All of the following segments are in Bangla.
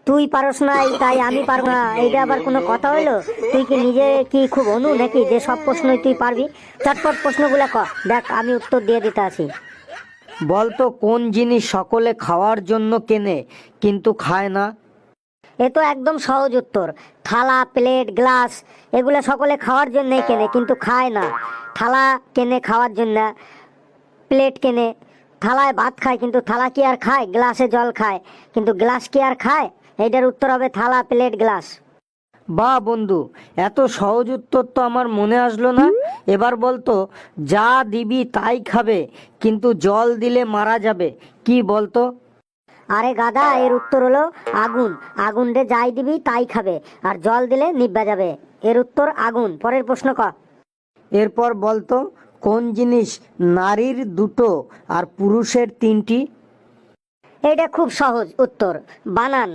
তুই পারস নাই তাই আমি পারবো না, এইটা আবার কোনো কথা হইলো? তুই কি নিজে কি খুব অনু নাকি যে সব প্রশ্নই তুই পারবি? চটপট প্রশ্নগুলা ক, দেখ আমি উত্তর দিয়ে দিতে আছি। বলতো কোন জিনিস সকলে খাওয়ার জন্য কেনে কিন্তু খায় না? এ তো একদম সহজ উত্তর। থালা, প্লেট, গ্লাস এগুলো সকলে খাওয়ার জন্যই কেনে কিন্তু খায় না। থালা কেনে খাওয়ার জন্য, প্লেট কেনে, থালায় ভাত খায় কিন্তু থালা কি আর খায়? গ্লাসে জল খায় কিন্তু গ্লাস কি আর খায়? এইটার উত্তর হবে থালা, প্লেট, গ্লাস। বাহ বন্ধু, এত সহজ উত্তর তো আমার মনে আসলো না। এবার বলতো, যা দিবি তাই খাবে কিন্তু জল দিলে মারা যাবে, কি বলতো? আরে গাধা, এর উত্তর হলো আগুন। আগুন রে যাই দিবি তাই খাবে আর জল দিলে নিভা যাবে। এর উত্তর আগুন। পরের প্রশ্ন ক। এরপর বলতো, কোন জিনিস নারীর দুটো আর পুরুষের তিনটি? এটা খুব সহজ উত্তর, বানান।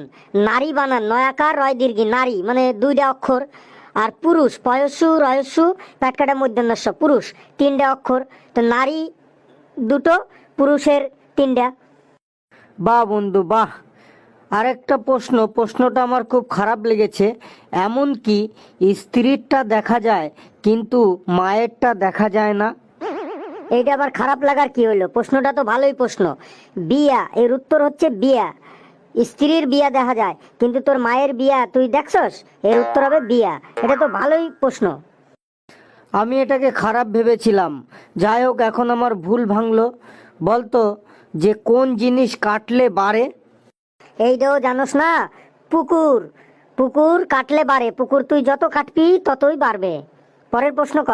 নারী বানান, নয়াকার রয় দীর্ঘি, নারী মানে দুইটা অক্ষর। আর পুরুষ পয়স্যু রয়স্যু পেটকাটা মূর্ধন্য ষ, পুরুষ তিনটা অক্ষর। তো নারী দুটো, পুরুষের তিনটা। বাহ বন্ধু বাহ। আরেকটা প্রশ্নটা আমার খুব খারাপ লেগেছে। এমন কি স্ত্রীরটা দেখা যায় কিন্তু মায়েরটা দেখা যায় না? এইটা আবার খারাপ লাগার কি হইলো? প্রশ্নটা তো ভালোই প্রশ্ন। বিয়া, এর উত্তর হচ্ছে বিয়া। স্ত্রীর বিয়া দেখা যায় কিন্তু তোর মায়ের বিয়া তুই দেখছস? এর উত্তর হবে বিয়া। এটা তো ভালোই প্রশ্ন। আমি এটাকে খারাপ ভেবেছিলাম। যাই হোক, এখন আমার ভুল ভাঙলো। বলতো, যে কোন জিনিস কাটলে বাড়ে? এইটাও জানোস না? পুকুর। পুকুর কাটলে বাড়ে, পুকুর তুই যত কাটবি ততই বাড়বে। পরের প্রশ্ন ক।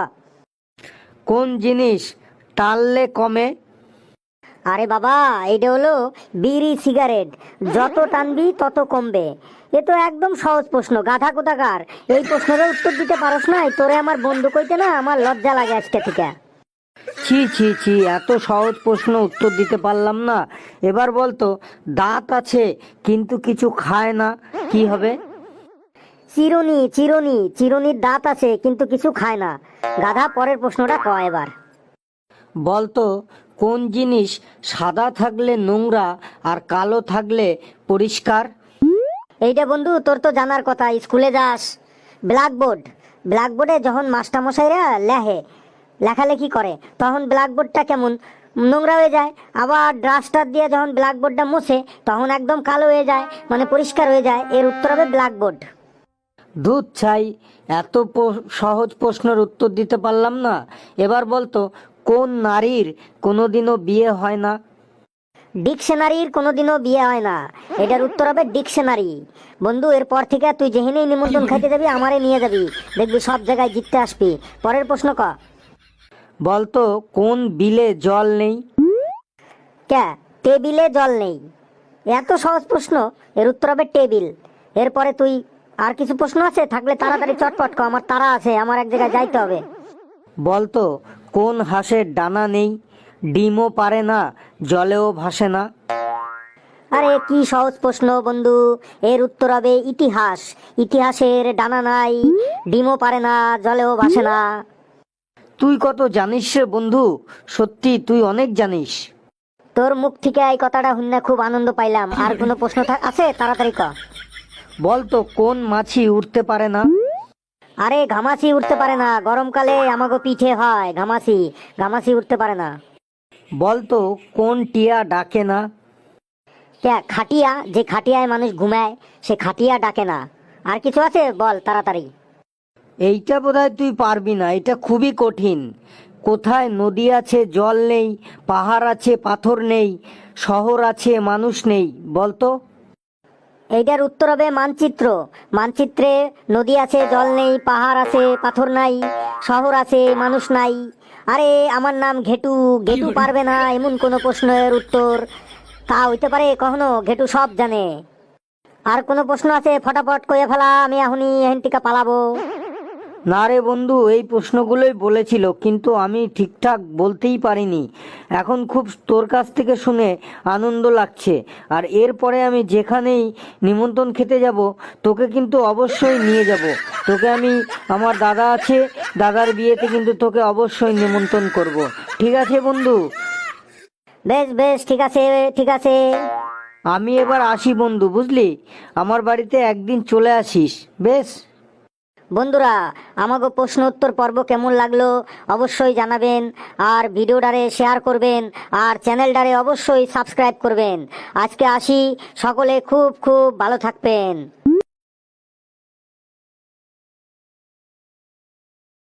কোন জিনিস টানলে কমে? আরে বাবা, এইটা হলো বিড়ি সিগারেট, যত টানবি তত কমবে। এ তো একদম সহজ প্রশ্ন, গাধা কোথাকার। এই প্রশ্নের উত্তর দিতে পারস না, তোরে আমার বন্ধু কইতে না আমার লজ্জা লাগে আজকে থেকে। ছি ছি ছি, এত সহজ প্রশ্ন উত্তর দিতে পারলাম না। এবার বলতো, দাঁত আছে কিন্তু কিছু খায় না, কি হবে? চিরুনি, চিরুনি, চিরুনির দাঁত আছে কিন্তু কিছু খায় না। গাধা, পরের প্রশ্নটা ক এবার। বলতো, কোন জিনিস সাদা থাকলে নোংরা আর কালো থাকলে পরিষ্কার? এইটা বন্ধু তোর তো জানার কথা, স্কুলে যাস। ব্ল্যাকবোর্ড। ব্ল্যাকবোর্ডে যখন মাস্টারমশাইরা লেখে, লেখালেখি করে, তখন ব্ল্যাকবোর্ডটা কেমন নোংরা হয়ে যায়। আবার ডাস্টার দিয়ে যখন ব্ল্যাকবোর্ডটা মুছে তখন একদম কালো হয়ে যায়, মানে পরিষ্কার হয়ে যায়। এর উত্তর হবে ব্ল্যাকবোর্ড। দুধ ছাই, এত সহজ প্রশ্নের উত্তর দিতে পারলাম না। এবার বলতো, কোন নারীর কোনোদিনও বিয়ে হয় না? ডিকশনারির কোনোদিনও বিয়ে হয় না। এটার উত্তর হবে ডিকশনারি। বন্ধু, এরপর থেকে তুই যেখানেই নিমন্ত্রণ খাইতে যাবি আমারে নিয়ে যাবি, দেখবি সব জায়গায় জিততে আসবি। পরের প্রশ্ন ক। বলতো, কোন বিলে জল নেই? ক্যা, টেবিলে জল নেই। এত সহজ প্রশ্ন, এর উত্তর হবে টেবিল। এরপরে তুই আর কিছু প্রশ্ন আছে থাকলে তাড়াতাড়ি চটপট কর, আমার তাড়া আছে, আমার এক জায়গায় যাইতে হবে। বলতো, কোন হাঁসের ডানা নেই, ডিমও পারে না, জলেও ভাসে না? আরে কি সহজ প্রশ্ন বন্ধু, এর উত্তর হবে ইতিহাস। ইতিহাসের ডানা নাই, ডিমও পারে না, জলেও ভাসে না। তুই কত জানিস রে বন্ধু, সত্যি তুই অনেক জানিস। তোর মুখ থেকে এই কথাটা শুনে খুব আনন্দ পাইলাম। আর কোনো প্রশ্ন আছে? তাড়াতাড়ি ক। বলতো, কোন মাছি উঠতে পারে না? আরে ঘামাচি উঠতে পারে না, গরমকালে আমাকে পিঠে হয় ঘামাচি। ঘামাচি উঠতে পারে না। বলতো, কোন টিয়া ডাকে না? কে, খাটিয়া। যে খাটিয়ায় মানুষ ঘুমায় সে খাটিয়া ডাকে না। আর কিছু আছে? বল তাড়াতাড়ি। এইটা বোধহয় তুই পারবি না, এটা খুবই কঠিন। কোথায় নদী আছে জল নেই, পাহাড় আছে পাথর নেই, শহর আছে মানুষ নেই, বলতো? এইটার উত্তর হবে মানচিত্র। মানচিত্রে নদী আছে, জল নেই, পাহাড় আছে, পাথর নাই, শহর আছে, মানুষ নাই। আরে আমার নাম ঘেটু। ঘেটু পারবে না এমন কোনো প্রশ্নের উত্তর তা হইতে পারে কখনো? ঘেটু সব জানে। আর কোনো প্রশ্ন আছে? ফটাফট কইয়া ফেলা, আমি এখনই এখান থেকে পালাবো। না রে বন্ধু, এই প্রশ্নগুলোই বলেছিল কিন্তু আমি ঠিকঠাক বলতেই পারিনি। এখন খুব তোর কাছ থেকে শুনে আনন্দ লাগছে। আর এরপরে আমি যেখানেই নিমন্ত্রণ খেতে যাব তোকে কিন্তু অবশ্যই নিয়ে যাব। তোকে আমি, আমার দাদা আছে, দাদার বিয়েতে কিন্তু তোকে অবশ্যই নিমন্ত্রণ করব। ঠিক আছে বন্ধু? বেশ বেশ, ঠিক আছে, ঠিক আছে। আমি এবার আসি বন্ধু, বুঝলি? আমার বাড়িতে একদিন চলে আসিস, বেশ? বন্ধুরা, আমাকে প্রশ্ন উত্তর পর্ব কেমন লাগলো অবশ্যই জানাবেন, আর ভিডিওটারে শেয়ার করবেন, আর চ্যানেলটারে অবশ্যই সাবস্ক্রাইব করবেন। আজকে আসি, সকলে খুব খুব ভালো থাকবেন।